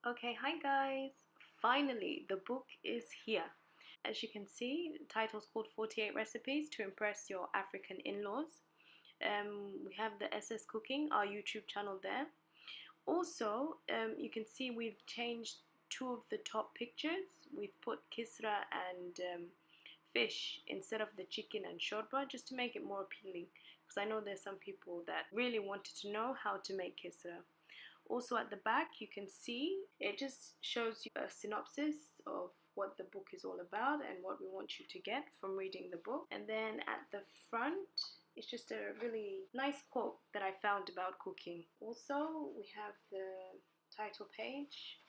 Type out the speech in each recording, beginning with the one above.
Okay, hi guys. Finally, the book is here. As you can see, the title's called 48 Recipes to Impress Your African In-Laws. We have the SS Cooking, our YouTube channel there. Also, you can see we've changed two of the top pictures. We've put kisra and fish instead of the chicken and shorba just to make it more appealing. Because I know there's some people that really wanted to know how to make kisra. Also at the back you can see it just shows you a synopsis of what the book is all about and what we want you to get from reading the book. And then at the front it's just a really nice quote that I found about cooking. Also we have the title page,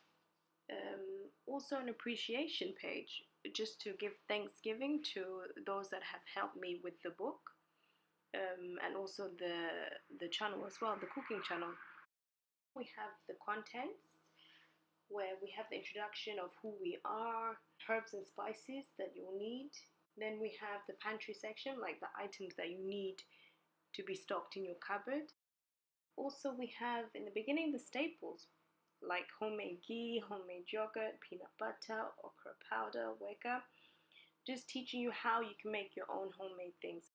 also an appreciation page just to give thanksgiving to those that have helped me with the book, and also the channel as well, the cooking channel. We have the contents where we have the introduction of who we are, herbs and spices that you'll need. Then we have the pantry section, like the items that you need to be stocked in your cupboard. Also, we have in the beginning the staples like homemade ghee, homemade yogurt, peanut butter, okra powder, weka, just teaching you how you can make your own homemade things.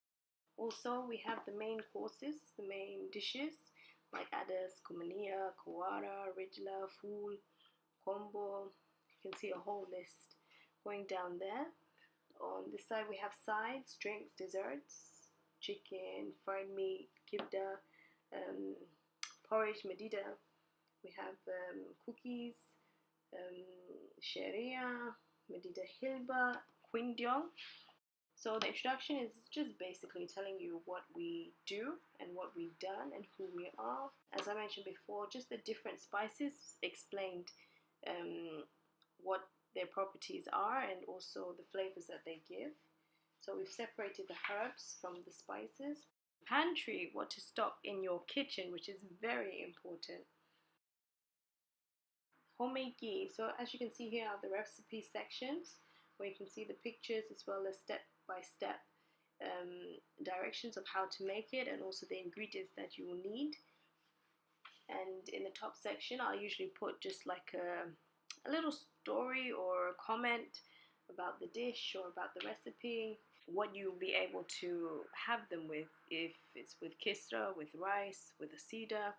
Also, we have the main courses, the main dishes like adas, kumania, kawara, rijla, fool, combo. You can see a whole list going down there. On this side we have sides, drinks, desserts, chicken, fried meat, kibda, porridge, medida. We have cookies, sharia, medida hilba, quindyong. So the introduction is just basically telling you what we do and what we've done and who we are. As I mentioned before, just the different spices explained what their properties are and also the flavors that they give. So we've separated the herbs from the spices. Pantry, what to stock in your kitchen, which is very important. Homemade ghee. So as you can see here are the recipe sections where you can see the pictures as well as step-by-step directions of how to make it and also the ingredients that you will need. And in the top section I'll usually put just like a little story or a comment about the dish or about the recipe, what you'll be able to have them with, if it's with kisra, with rice, with a cedar.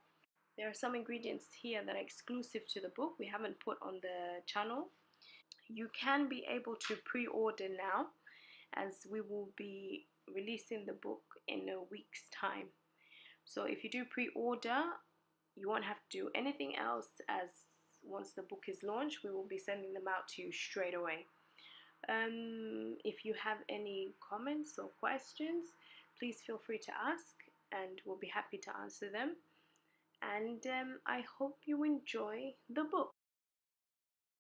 There are some ingredients here that are exclusive to the book we haven't put on the channel. You can be able to pre-order now as we will be releasing the book in a week's time. So if you do pre-order, you won't have to do anything else, as once the book is launched we will be sending them out to you straight away. If you have any comments or questions, please feel free to ask and we'll be happy to answer them. And I hope you enjoy the book.